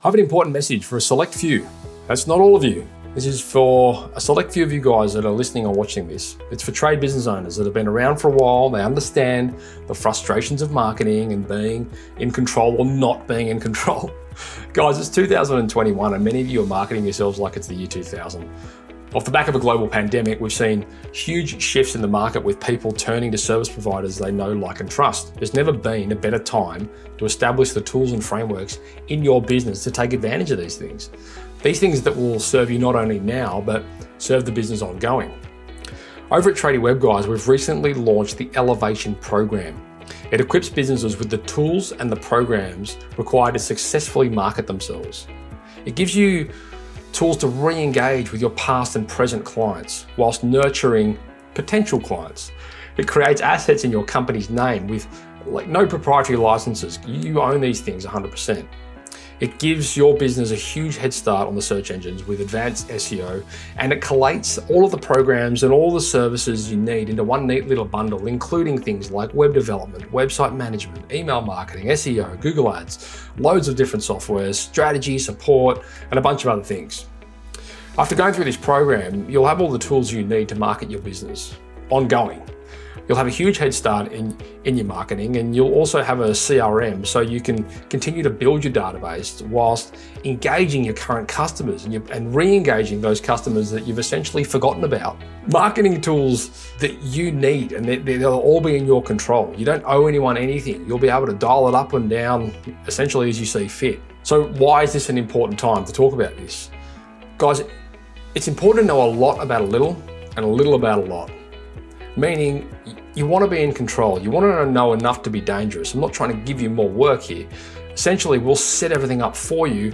I have an important message for a select few. That's not all of you. This is for a select few of you guys that are listening or watching this. It's for trade business owners that have been around for a while. They understand the frustrations of marketing and being in control or not being in control. Guys, it's 2021 and many of you are marketing yourselves like it's the year 2000. Off the back of a global pandemic, we've seen huge shifts in the market with people turning to service providers they know, like and trust. There's never been a better time to establish the tools and frameworks in your business to take advantage of these things. These things that will serve you not only now, but serve the business ongoing. Over at Tradie Web Guys, we've recently launched the Elevation program. It equips businesses with the tools and the programs required to successfully market themselves. It gives you tools to re-engage with your past and present clients whilst nurturing potential clients. It creates assets in your company's name with no proprietary licenses. You own these things 100%. It gives your business a huge head start on the search engines with advanced SEO, and it collates all of the programs and all the services you need into one neat little bundle, including things like web development, website management, email marketing, SEO, Google Ads, loads of different softwares, strategy, support, and a bunch of other things. After going through this program, you'll have all the tools you need to market your business ongoing. You'll have a huge head start in your marketing, and you'll also have a CRM so you can continue to build your database whilst engaging your current customers and re-engaging those customers that you've essentially forgotten about. Marketing tools that you need, and they'll all be in your control. You don't owe anyone anything. You'll be able to dial it up and down essentially as you see fit. So why is this an important time to talk about this? Guys, it's important to know a lot about a little and a little about a lot. Meaning, you want to be in control. You want to know enough to be dangerous. I'm not trying to give you more work here. Essentially, we'll set everything up for you,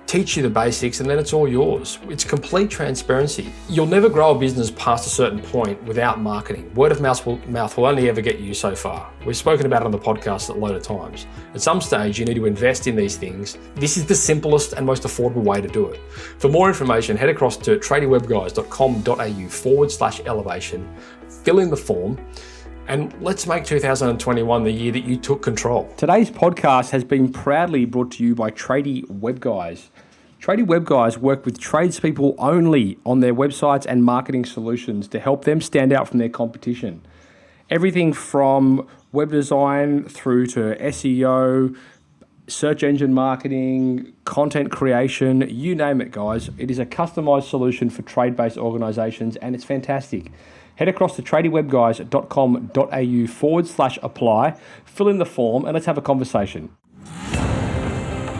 teach you the basics, and then it's all yours. It's complete transparency. You'll never grow a business past a certain point without marketing. Word of mouth will only ever get you so far. We've spoken about it on the podcast a load of times. At some stage, you need to invest in these things. This is the simplest and most affordable way to do it. For more information, head across to tradiewebguys.com.au/elevation, fill in the form, and let's make 2021 the year that you took control. Today's podcast has been proudly brought to you by Tradie Web Guys. Tradie Web Guys work with tradespeople only on their websites and marketing solutions to help them stand out from their competition. Everything from web design through to SEO, search engine marketing, content creation, you name it, guys. It is a customized solution for trade-based organizations, and it's fantastic. Head across to tradiewebguys.com.au/apply, fill in the form, and let's have a conversation.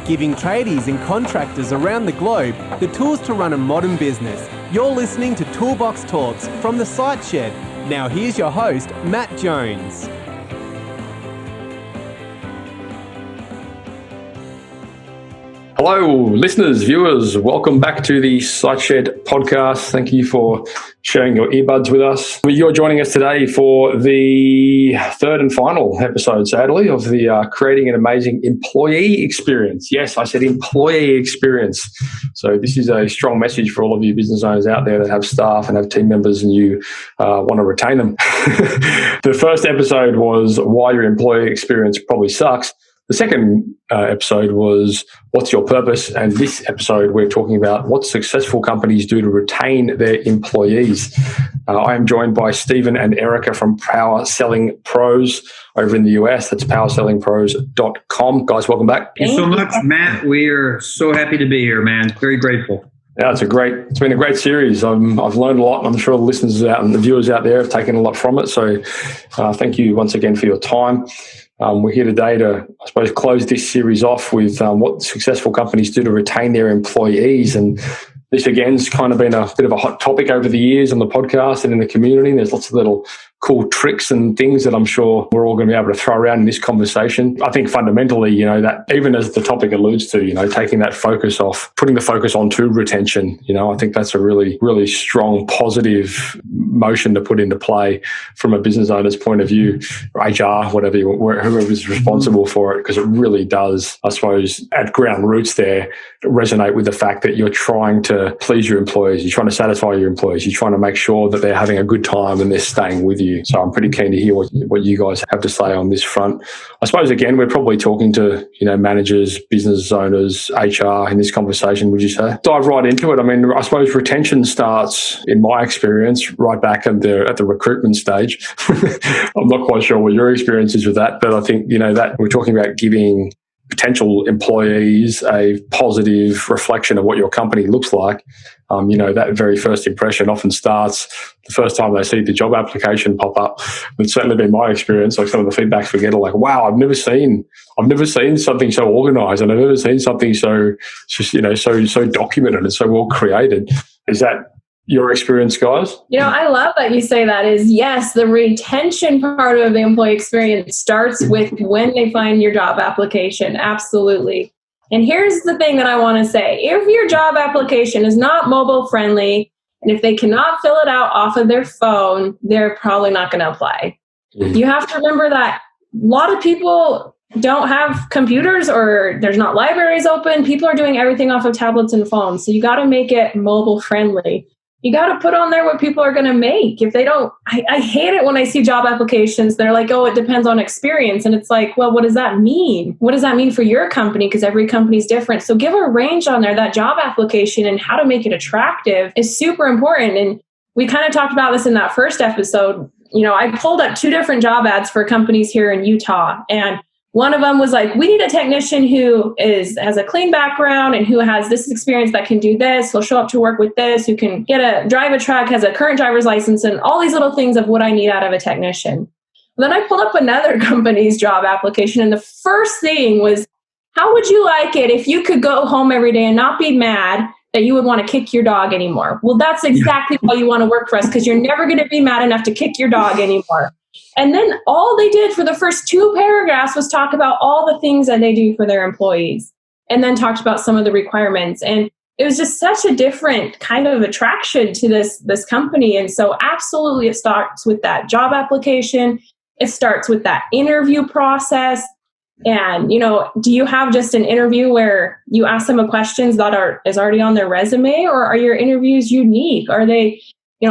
Giving tradies and contractors around the globe the tools to run a modern business. You're listening to Toolbox Talks from the Site Shed. Now here's your host, Matt Jones. Hello, listeners, viewers. Welcome back to the Site Shed podcast. Thank you for sharing your earbuds with us. You're joining us today for the third and final episode, sadly, of the Creating an Amazing Employee Experience. Yes, I said employee experience. So this is a strong message for all of you business owners out there that have staff and have team members and you want to retain them. The first episode was why your employee experience probably sucks. The second episode was what's your purpose? And this episode, we're talking about what successful companies do to retain their employees. I am joined by Stephen and Erica from Power Selling Pros over in the US. That's powersellingpros.com. Guys, welcome back. Thank you so much, Matt. We are so happy to be here, man. Very grateful. Yeah, it's been a great series. I've learned a lot, and I'm sure the listeners out and the viewers out there have taken a lot from it. So thank you once again for your time. We're here today to, I suppose, close this series off with what successful companies do to retain their employees. And this, again, has kind of been a bit of a hot topic over the years on the podcast and in the community. There's lots of little cool tricks and things that I'm sure we're all going to be able to throw around in this conversation. I think fundamentally, that even as the topic alludes to, taking that focus off, putting the focus onto retention, I think that's a really, really strong, positive motion to put into play from a business owner's point of view, or HR, whatever, whoever's responsible for it, because it really does, I suppose, at ground roots there, resonate with the fact that you're trying to please your employees, you're trying to satisfy your employees, you're trying to make sure that they're having a good time and they're staying with you. you. So I'm pretty keen to hear what you guys have to say on this front. I suppose, again, we're probably talking to, managers, business owners, HR in this conversation, would you say? Dive right into it. I mean, I suppose retention starts, in my experience, right back at the recruitment stage. I'm not quite sure what your experience is with that, but I think, that we're talking about giving potential employees a positive reflection of what your company looks like. That very first impression often starts the first time they see the job application pop up. It's certainly been my experience. Like, some of the feedbacks we get are like, "Wow, I've never seen something so organized, and I've never seen something so documented and so well created." Is that your experience, guys? I love that you say that. Is yes, the retention part of the employee experience starts with when they find your job application. Absolutely. And here's the thing that I want to say. If your job application is not mobile friendly, and if they cannot fill it out off of their phone, they're probably not going to apply. Mm-hmm. You have to remember that a lot of people don't have computers, or there's not libraries open. People are doing everything off of tablets and phones. So you got to make it mobile friendly. You got to put on there what people are going to make. If they don't, I hate it when I see job applications. They're like, "Oh, it depends on experience." And it's like, well, what does that mean? What does that mean for your company? Because every company is different. So give a range on there. That job application and how to make it attractive is super important. And we kind of talked about this in that first episode. I pulled up 2 different job ads for companies here in Utah. And one of them was like, "We need a technician who has a clean background and who has this experience that can do this. He'll show up to work with this, who can drive a truck, has a current driver's license," and all these little things of what I need out of a technician. Then I pulled up another company's job application, and the first thing was, "How would you like it if you could go home every day and not be mad that you would want to kick your dog anymore?" Well, that's exactly why you want to work for us, because you're never going to be mad enough to kick your dog anymore. And then all they did for the first 2 paragraphs was talk about all the things that they do for their employees, and then talked about some of the requirements. And it was just such a different kind of attraction to this company. And so absolutely, it starts with that job application. It starts with that interview process. And, do you have just an interview where you ask them a questions that is already on their resume, or are your interviews unique? Are they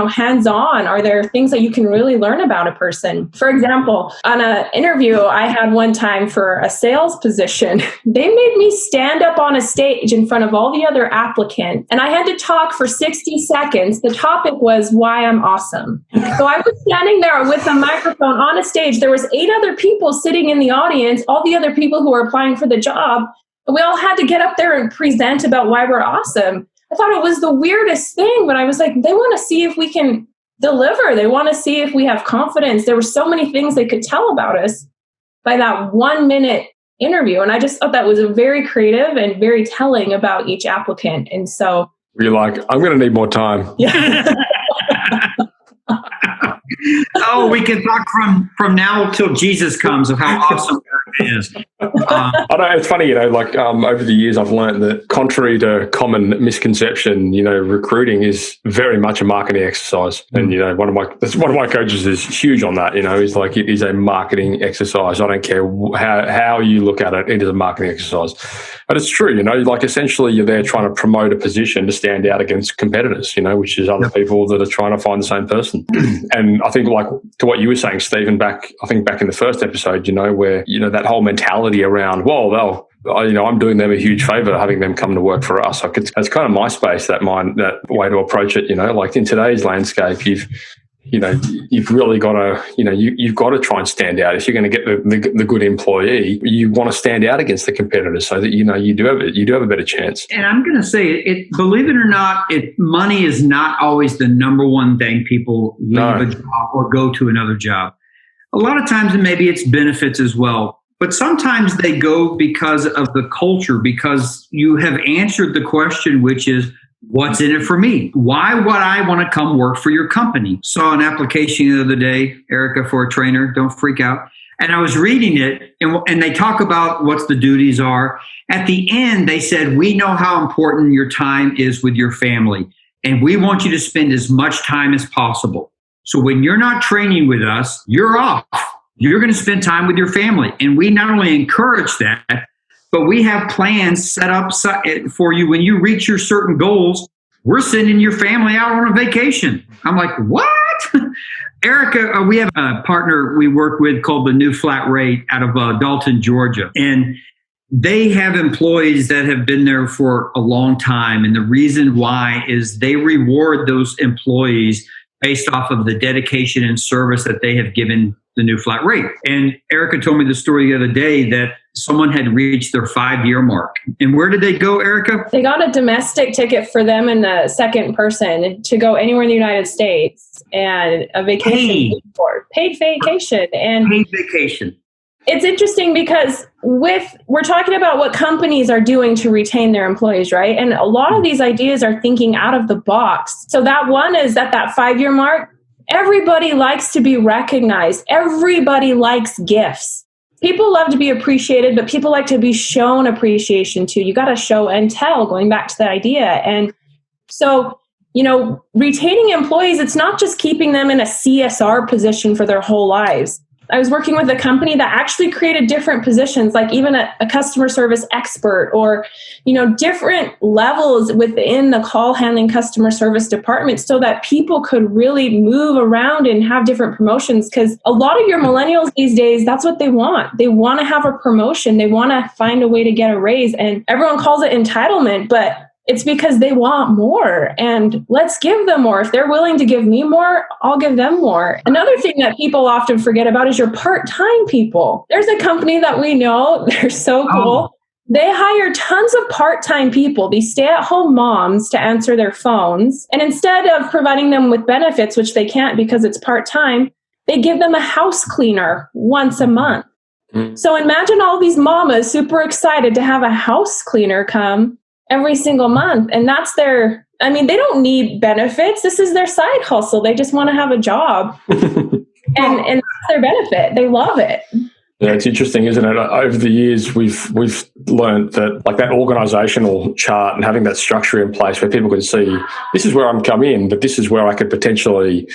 hands-on? Are there things that you can really learn about a person? For example, on an interview I had one time for a sales position, they made me stand up on a stage in front of all the other applicants, and I had to talk for 60 seconds. The topic was why I'm awesome. So I was standing there with a microphone on a stage. There was 8 other people sitting in the audience, all the other people who were applying for the job, and we all had to get up there and present about why we're awesome. I thought it was the weirdest thing, but I was like, they want to see if we can deliver. They want to see if we have confidence. There were so many things they could tell about us by that 1-minute interview. And I just thought that was a very creative and very telling about each applicant. And so you're like, "I'm going to need more time." Yeah. Oh, we can talk from now till Jesus comes of how awesome Eric is. I know, it's funny, over the years I've learned that, contrary to common misconception, recruiting is very much a marketing exercise. And one of my coaches is huge on that. He's like, it is a marketing exercise. I don't care how you look at it. It is a marketing exercise. But it's true, essentially you're there trying to promote a position to stand out against competitors, which is other people that are trying to find the same person. And I think, to what you were saying, Stephen, back in the first episode, where, that whole mentality around, well, I'm doing them a huge favor having them come to work for us. That's kind of my space, that way to approach it. In today's landscape, you've really got to, you've got to try and stand out. If you're going to get the good employee, you want to stand out against the competitors so that, you do have a better chance. And I'm going to say, believe it or not, money is not always the number one thing people leave a job or go to another job. A lot of times, maybe it's benefits as well. But sometimes they go because of the culture, because you have answered the question, which is, what's in it for me? Why would I want to come work for your company? Saw an application the other day, Erica, for a trainer. Don't freak out. And I was reading it, and they talk about what the duties are. At the end, they said, "We know how important your time is with your family, and we want you to spend as much time as possible. So when you're not training with us, you're off. You're going to spend time with your family." And we not only encourage that, but we have plans set up for you. When you reach your certain goals, we're sending your family out on a vacation. I'm like, what? Erica, we have a partner we work with called the New Flat Rate out of Dalton, Georgia. And they have employees that have been there for a long time. And the reason why is they reward those employees based off of the dedication and service that they have given the New Flat Rate. And Erica told me the story the other day that someone had reached their 5-year mark. And where did they go, Erica? They got a domestic ticket for them and the second person to go anywhere in the United States, and a vacation paid vacation. And paid vacation. It's interesting because we're talking about what companies are doing to retain their employees, right? And a lot of these ideas are thinking out of the box. So that one is at that 5-year mark. Everybody likes to be recognized. Everybody likes gifts. People love to be appreciated, but people like to be shown appreciation too. You got to show and tell, going back to that idea. And so, retaining employees, it's not just keeping them in a CSR position for their whole lives. I was working with a company that actually created different positions, like even a customer service expert, or, different levels within the call handling customer service department, so that people could really move around and have different promotions. Because a lot of your millennials these days, that's what they want. They want to have a promotion. They want to find a way to get a raise. And everyone calls it entitlement, but it's because they want more, and let's give them more. If they're willing to give me more, I'll give them more. Another thing that people often forget about is your part-time people. There's a company that we know, they're so cool. They hire tons of part-time people, these stay-at-home moms, to answer their phones. And instead of providing them with benefits, which they can't because it's part-time, they give them a house cleaner once a month. So imagine all these mamas super excited to have a house cleaner come every single month. And that's they don't need benefits. This is their side hustle. They just want to have a job. and that's their benefit. They love it. Yeah, it's interesting, isn't it? Over the years, we've learned that, like, that organizational chart and having that structure in place where people can see, this is where I'm come in, but this is where I could potentially,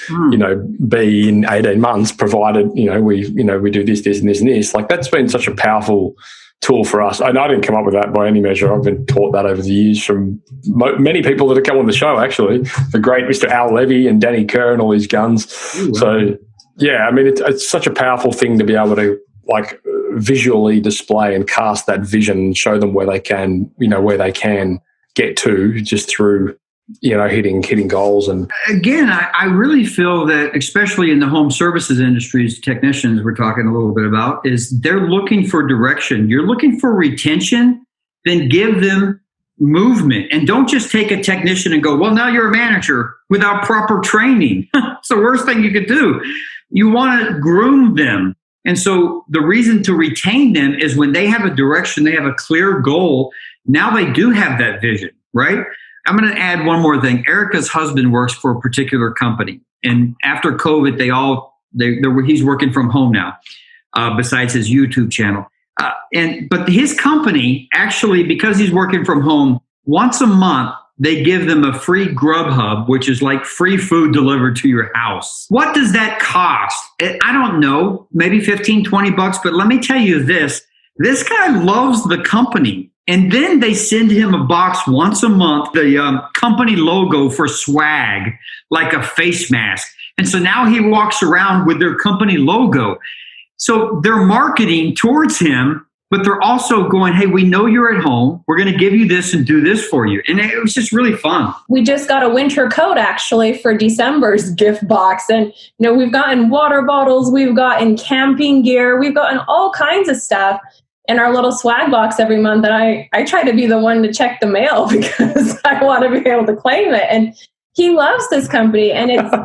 be in 18 months, provided, we do this, and this, and this. Like, that's been such a powerful tool for us. And I didn't come up with that by any measure. I've been taught that over the years from many people that have come on the show, actually. The great Mr. Al Levy and Danny Kerr and all these guns. Ooh, wow. So, yeah, it's such a powerful thing to be able to, like, visually display and cast that vision and show them where they can, where they can get to, just through, hitting goals. And again, I really feel that, especially in the home services industries, technicians we're talking a little bit about, is they're looking for direction. You're looking for retention, then give them movement. And don't just take a technician and go, well, now you're a manager, without proper training. It's the worst thing you could do. You want to groom them. And so the reason to retain them is when they have a direction, they have a clear goal. Now they do have that vision, right? I'm going to add one more thing. Erica's husband works for a particular company. And after COVID, he's working from home now, besides his YouTube channel. But his company, actually, because he's working from home, once a month, they give them a free Grubhub, which is like free food delivered to your house. What does that cost? I don't know, maybe $15, $20, but let me tell you this. This guy loves the company. And then they send him a box once a month, the company logo for swag, like a face mask. And so now he walks around with their company logo. So they're marketing towards him, but they're also going, hey, we know you're at home. We're going to give you this and do this for you. And it was just really fun. We just got a winter coat, actually, for December's gift box. And, we've gotten water bottles. We've gotten camping gear. We've gotten all kinds of stuff in our little swag box every month. And I try to be the one to check the mail because I want to be able to claim it. And he loves this company. And it's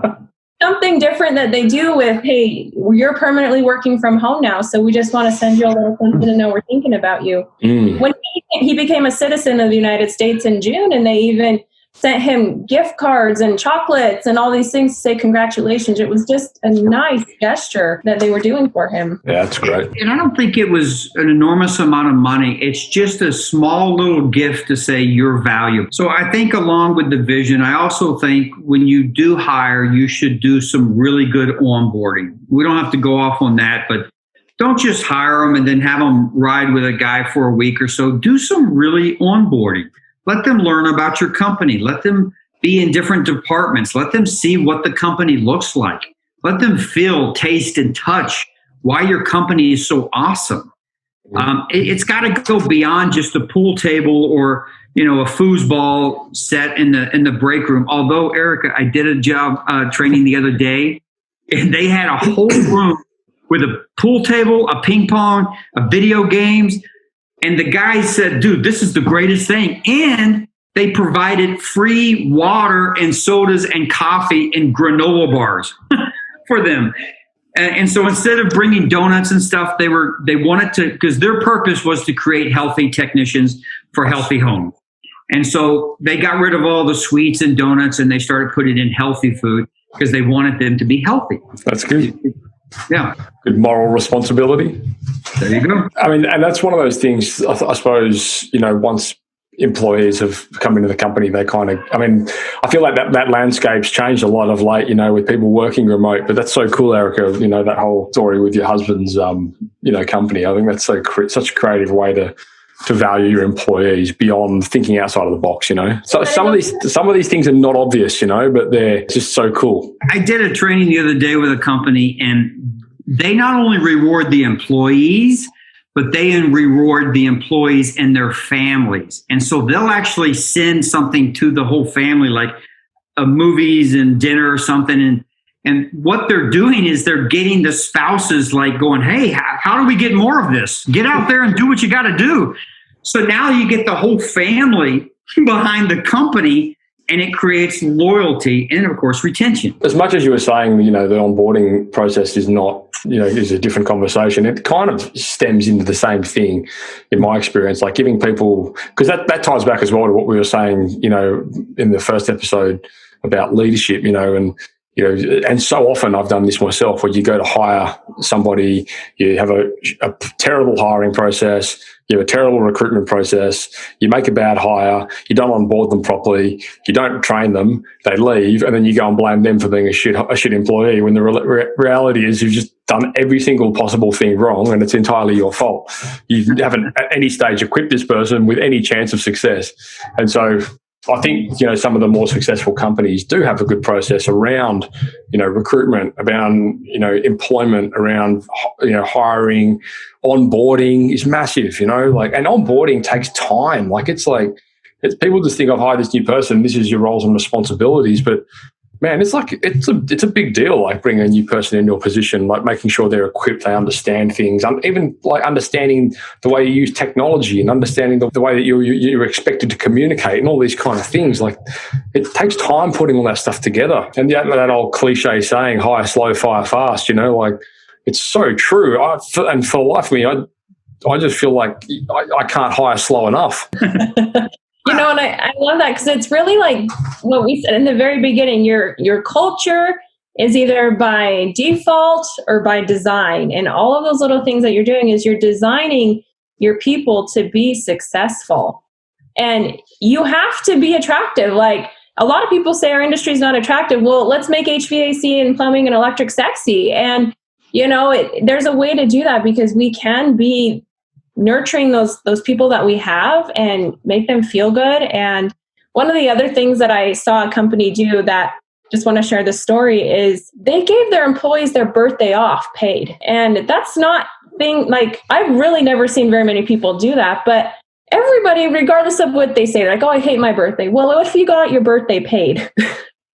something different that they do with, hey, you're permanently working from home now, so we just want to send you a little something to know we're thinking about you. When he became a citizen of the United States in June, and they even sent him gift cards and chocolates and all these things to say congratulations. It was just a nice gesture that they were doing for him. Yeah, that's great. And I don't think it was an enormous amount of money. It's just a small little gift to say you're valuable. So I think along with the vision, I also think when you do hire, you should do some really good onboarding. We don't have to go off on that, but don't just hire them and then have them ride with a guy for a week or so. Do some really onboarding. Let them learn about your company. Let them be in different departments. Let them see what the company looks like. Let them feel, taste, and touch why your company is so awesome. It's got to go beyond just a pool table or a foosball set in the break room. Although, Erica, I did a job training the other day, and they had a whole room with a pool table, a ping pong, a video games, and the guy said, "Dude, this is the greatest thing." And they provided free water and sodas and coffee and granola bars for them. And so instead of bringing donuts and stuff, they wanted to, because their purpose was to create healthy technicians for healthy homes. And so they got rid of all the sweets and donuts and they started putting in healthy food because they wanted them to be healthy. That's good. Yeah. Good moral responsibility. There you go. I mean, and that's one of those things, I suppose, once employees have come into the company, they I feel like that landscape's changed a lot of late, with people working remote. But that's so cool, Erica, that whole story with your husband's, company. I think that's such a creative way to value your employees beyond thinking outside of the box, So some of these things are not obvious, but they're just so cool. I did a training the other day with a company, and they not only reward the employees, but they reward the employees and their families. And so they'll actually send something to the whole family, like movies and dinner or something. And what they're doing is they're getting the spouses like going, "Hey, how do we get more of this? Get out there and do what you got to do." So now you get the whole family behind the company, and it creates loyalty and, of course, retention. As much as you were saying, the onboarding process is not, is a different conversation. It kind of stems into the same thing in my experience, like giving people, because that ties back as well to what we were saying, in the first episode about leadership, and so often I've done this myself where you go to hire somebody, you have a terrible hiring process, you have a terrible recruitment process, you make a bad hire, you don't onboard them properly, you don't train them, they leave, and then you go and blame them for being a shit employee when the reality is you've just done every single possible thing wrong and it's entirely your fault. You haven't at any stage equipped this person with any chance of success. And so I think, some of the more successful companies do have a good process around, recruitment, around, employment, around, hiring. Onboarding is massive, and onboarding takes time. People just think I've hired this new person, this is your roles and responsibilities, but man, it's a big deal, like bringing a new person in your position, like making sure they're equipped, they understand things, even like understanding the way you use technology and understanding the way that you're expected to communicate and all these kind of things. Like, it takes time putting all that stuff together. And that old cliche saying, hire slow, fire fast, it's so true. And for the life of me, I just feel like I can't hire slow enough. And I love that because it's really like what we said in the very beginning. Your culture is either by default or by design. And all of those little things that you're doing is you're designing your people to be successful. And you have to be attractive. Like, a lot of people say our industry is not attractive. Well, let's make HVAC and plumbing and electric sexy. And, there's a way to do that because we can be nurturing those people that we have and make them feel good. And one of the other things that I saw a company do that just want to share the story is they gave their employees their birthday off paid. And that's not I've really never seen very many people do that, but everybody, regardless of what they say, like, "Oh, I hate my birthday." Well, what if you got your birthday paid?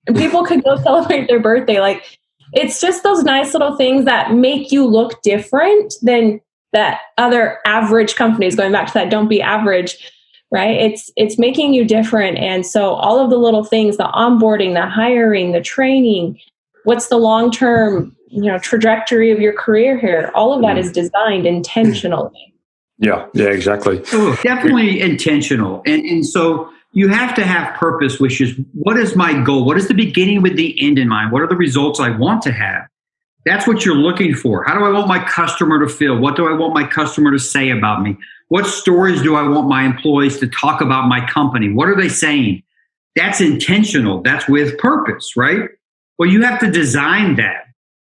And people could go celebrate their birthday. Like, it's just those nice little things that make you look different than that other average companies, going back to that, don't be average, right? It's making you different. And so all of the little things, the onboarding, the hiring, the training, what's the long-term, trajectory of your career here? All of that is designed intentionally. Yeah, exactly. Oh, definitely intentional. And so you have to have purpose, which is, what is my goal? What is the beginning with the end in mind? What are the results I want to have? That's what you're looking for. How do I want my customer to feel? What do I want my customer to say about me? What stories do I want my employees to talk about my company? What are they saying? That's intentional. That's with purpose, right? Well, you have to design that,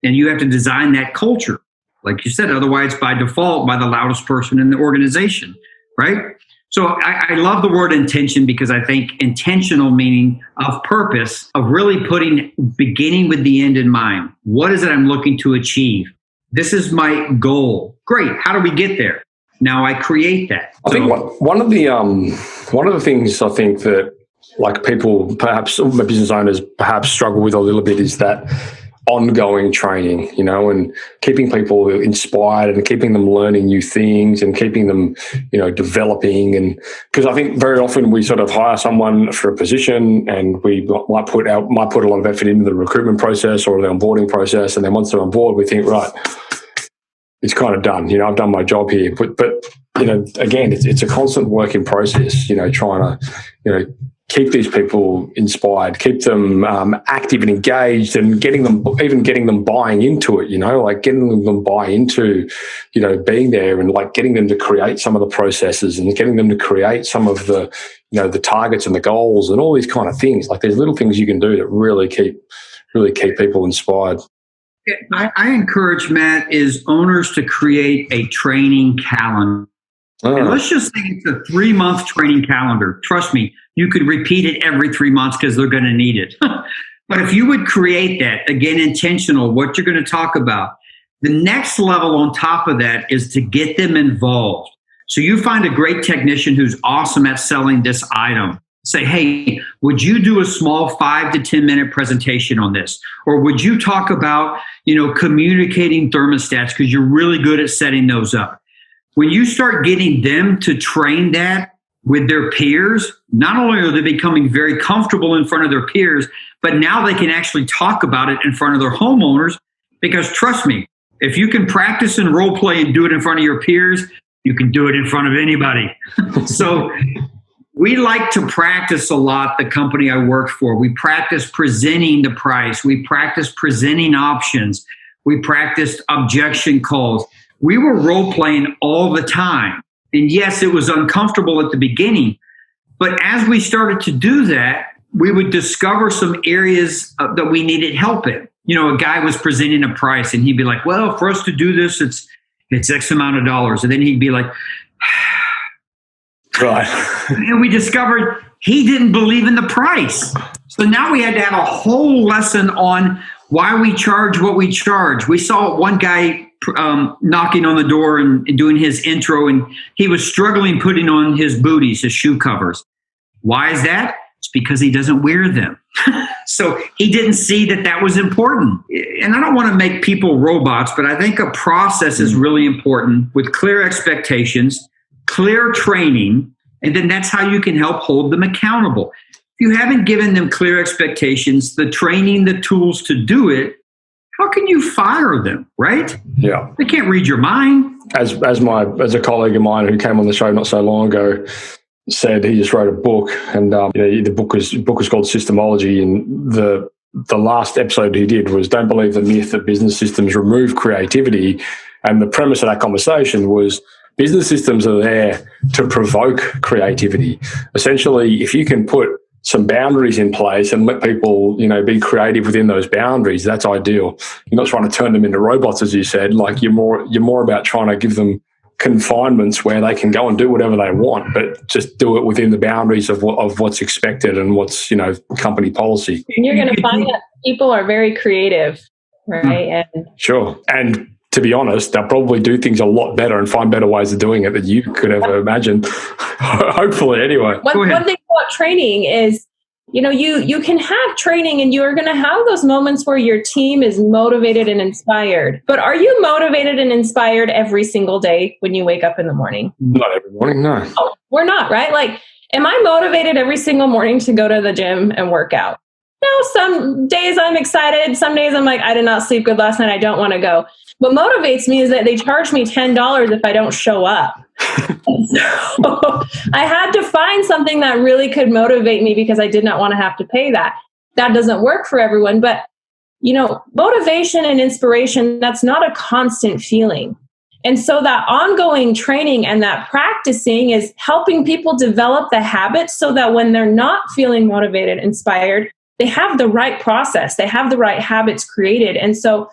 and you have to design that culture. Like you said, otherwise by default, by the loudest person in the organization, right? So I love the word intention, because I think intentional meaning of purpose, of really beginning with the end in mind. What is it I'm looking to achieve? This is my goal. Great. How do we get there? Now I create that. I think one of the things I think that like people, perhaps business owners perhaps struggle with a little bit is that ongoing training, and keeping people inspired and keeping them learning new things and keeping them, developing. And because I think very often we sort of hire someone for a position and we might put a lot of effort into the recruitment process or the onboarding process. And then once they're on board, we think, right, it's kind of done. I've done my job here. But again, it's a constant work in process, trying to, keep these people inspired, keep them active and engaged, and getting them buying into it, like getting them buy into, being there, and like getting them to create some of the processes and getting them to create some of the, the targets and the goals and all these kind of things. Like there's little things you can do that really keep people inspired. I encourage, Matt, is owners to create a training calendar. And let's just say it's a 3-month training calendar. Trust me, you could repeat it every 3 months because they're going to need it. But if you would create that, again, intentional, what you're going to talk about, the next level on top of that is to get them involved. So you find a great technician who's awesome at selling this item. Say, hey, would you do a small 5 to 10 minute presentation on this? Or would you talk about, communicating thermostats, because you're really good at setting those up? When you start getting them to train that with their peers, not only are they becoming very comfortable in front of their peers, but now they can actually talk about it in front of their homeowners. Because trust me, if you can practice and role play and do it in front of your peers, you can do it in front of anybody. So we like to practice a lot, the company I work for. We practice presenting the price. We practice presenting options. We practiced objection calls. We were role playing all the time. And yes, it was uncomfortable at the beginning. But as we started to do that, we would discover some areas that we needed help in. A guy was presenting a price and he'd be like, well, for us to do this, it's X amount of dollars. And then he'd be like, right. And we discovered he didn't believe in the price. So now we had to have a whole lesson on why we charge what we charge. We saw one guy knocking on the door and doing his intro, and he was struggling putting on his booties, his shoe covers. Why is that? It's because he doesn't wear them. So he didn't see that was important. And I don't want to make people robots, but I think a process is really important with clear expectations, clear training, and then that's how you can help hold them accountable. If you haven't given them clear expectations, the training, the tools to do it, how can you fire them, right? Yeah. They can't read your mind. As a colleague of mine who came on the show not so long ago said, he just wrote a book, and the book was called Systemology, and the last episode he did was "Don't believe the myth that business systems remove creativity," and the premise of that conversation was business systems are there to provoke creativity. Essentially, if you can put some boundaries in place and let people, be creative within those boundaries, that's ideal. You're not trying to turn them into robots, as you said. Like you're more about trying to give them confinements where they can go and do whatever they want, but just do it within the boundaries of what's expected and what's, company policy. And you're going to find that people are very creative, right? And sure. And to be honest, they'll probably do things a lot better and find better ways of doing it than you could ever imagine. Hopefully, anyway. One thing about training is, you can have training and you are going to have those moments where your team is motivated and inspired. But are you motivated and inspired every single day when you wake up in the morning? Not every morning, no. Oh, we're not, right? Like, am I motivated every single morning to go to the gym and work out? No, some days I'm excited. Some days I'm like, I did not sleep good last night. I don't want to go. What motivates me is that they charge me $10 if I don't show up. So I had to find something that really could motivate me because I did not want to have to pay that. That doesn't work for everyone. But, motivation and inspiration, that's not a constant feeling. And so that ongoing training and that practicing is helping people develop the habits so that when they're not feeling motivated, inspired, they have the right process. They have the right habits created. And so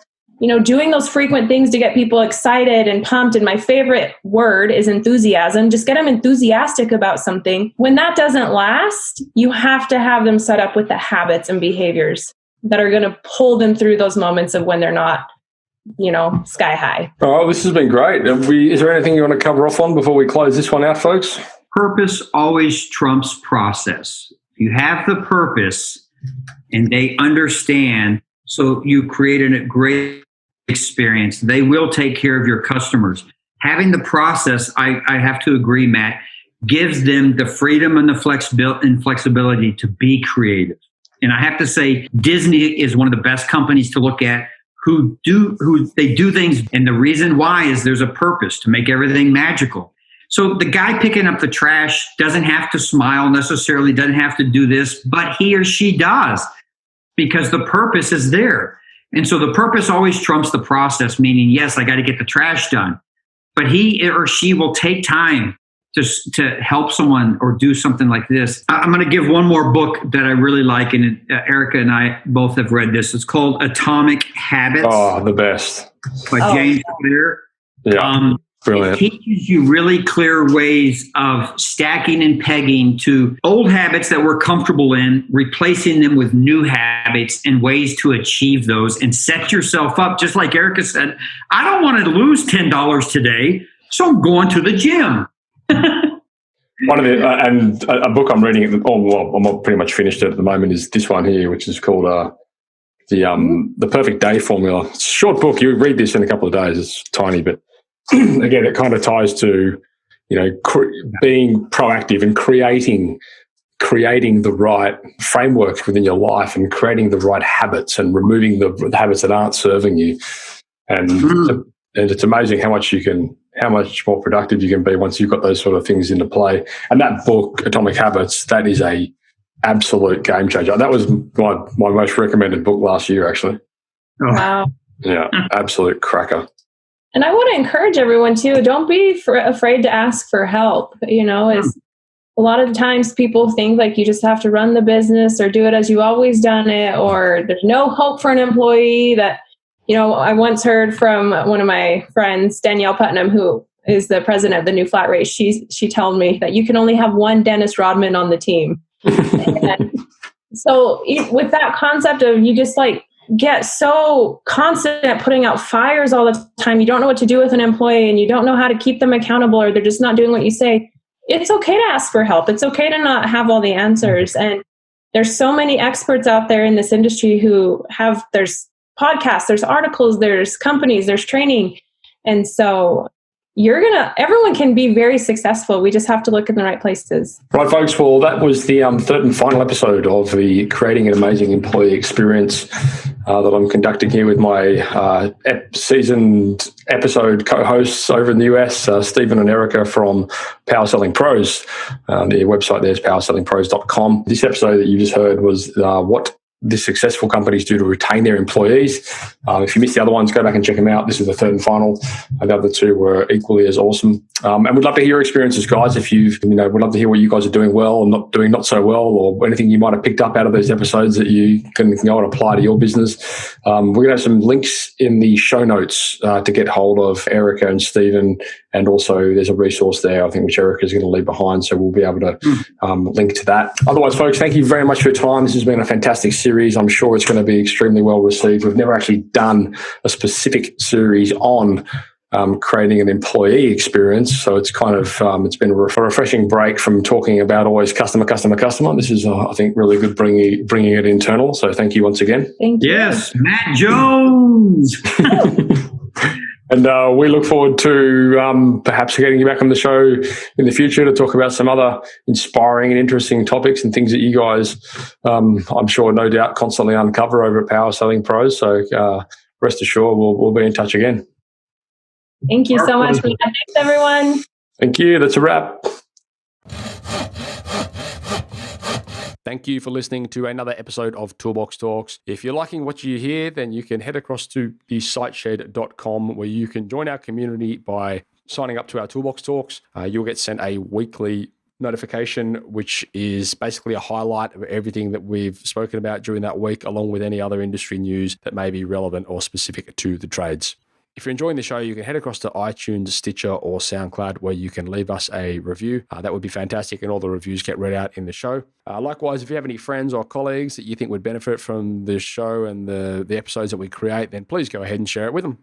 doing those frequent things to get people excited and pumped. And my favorite word is enthusiasm. Just get them enthusiastic about something. When that doesn't last, you have to have them set up with the habits and behaviors that are going to pull them through those moments of when they're not, sky high. Oh, this has been great. Is there anything you want to cover off on before we close this one out, folks? Purpose always trumps process. If you have the purpose and they understand, so you created a great experience, they will take care of your customers. Having the process, I have to agree, Matt, gives them the freedom and the flexibility to be creative. And I have to say, Disney is one of the best companies to look at who do things. And the reason why is there's a purpose to make everything magical. So the guy picking up the trash doesn't have to smile necessarily, doesn't have to do this, but he or she does because the purpose is there. And so the purpose always trumps the process, meaning, yes, I got to get the trash done, but he or she will take time to help someone or do something like this. I'm going to give one more book that I really like, and Erica and I both have read this. It's called Atomic Habits. Oh, the best. By James Clear. Yeah, brilliant. It teaches you really clear ways of stacking and pegging to old habits that we're comfortable in, replacing them with new habits and ways to achieve those and set yourself up. Just like Erica said, I don't want to lose $10 today, so I'm going to the gym. One of the and a book I'm reading, I'm pretty much finished it at the moment, is this one here, which is called the Perfect Day Formula. It's a short book. You read this in a couple of days. It's tiny, but again, it kind of ties to being proactive and creating the right frameworks within your life and creating the right habits and removing the habits that aren't serving you. And it's amazing how much more productive you can be once you've got those sort of things into play. And that book, Atomic Habits, that is a absolute game changer. That was my most recommended book last year, actually. Wow. Yeah, absolute cracker. And I want to encourage everyone too, don't be afraid to ask for help. Is a lot of the times people think like you just have to run the business or do it as you always done it, or there's no hope for an employee. That, I once heard from one of my friends, Danielle Putnam, who is the president of the New Flat Rate. She told me that you can only have one Dennis Rodman on the team. And so with that concept of you just get so constant at putting out fires all the time, you don't know what to do with an employee and you don't know how to keep them accountable, or they're just not doing what you say. It's okay to ask for help. It's okay to not have all the answers. And there's so many experts out there in this industry who there's podcasts, there's articles, there's companies, there's training. And so everyone can be very successful. We just have to look in the right places. Right, folks. Well, that was the third and final episode of the Creating an Amazing Employee Experience that I'm conducting here with my seasoned episode co-hosts over in the US, Stephen and Erica from Power Selling Pros. Their website there is powersellingpros.com. This episode that you just heard was what the successful companies do to retain their employees. If you missed the other ones, go back and check them out. This is the third and final. The other two were equally as awesome. And we'd love to hear your experiences, guys. If we'd love to hear what you guys are doing well and not doing not so well, or anything you might have picked up out of those episodes that you can go and apply to your business. We're going to have some links in the show notes to get hold of Erica and Stephen. And also there's a resource there, I think, which Erica is going to leave behind. So we'll be able to link to that. Otherwise, folks, thank you very much for your time. This has been a fantastic series. I'm sure it's going to be extremely well received. We've never actually done a specific series on creating an employee experience. So it's kind of, it's been a refreshing break from talking about always customer. This is, I think, really good bringing it internal. So thank you once again. Thank you. Yes, Matt Jones. And we look forward to perhaps getting you back on the show in the future to talk about some other inspiring and interesting topics and things that you guys, I'm sure, no doubt, constantly uncover over at Power Selling Pros. So rest assured, we'll be in touch again. Thank you so much for that. Thanks, everyone. Thank you. That's a wrap. Thank you for listening to another episode of Toolbox Talks. If you're liking what you hear, then you can head across to thesiteshed.com where you can join our community by signing up to our Toolbox Talks. You'll get sent a weekly notification, which is basically a highlight of everything that we've spoken about during that week, along with any other industry news that may be relevant or specific to the trades. If you're enjoying the show, you can head across to iTunes, Stitcher, or SoundCloud, where you can leave us a review. That would be fantastic, and all the reviews get read out in the show. Likewise, if you have any friends or colleagues that you think would benefit from the show and the episodes that we create, then please go ahead and share it with them.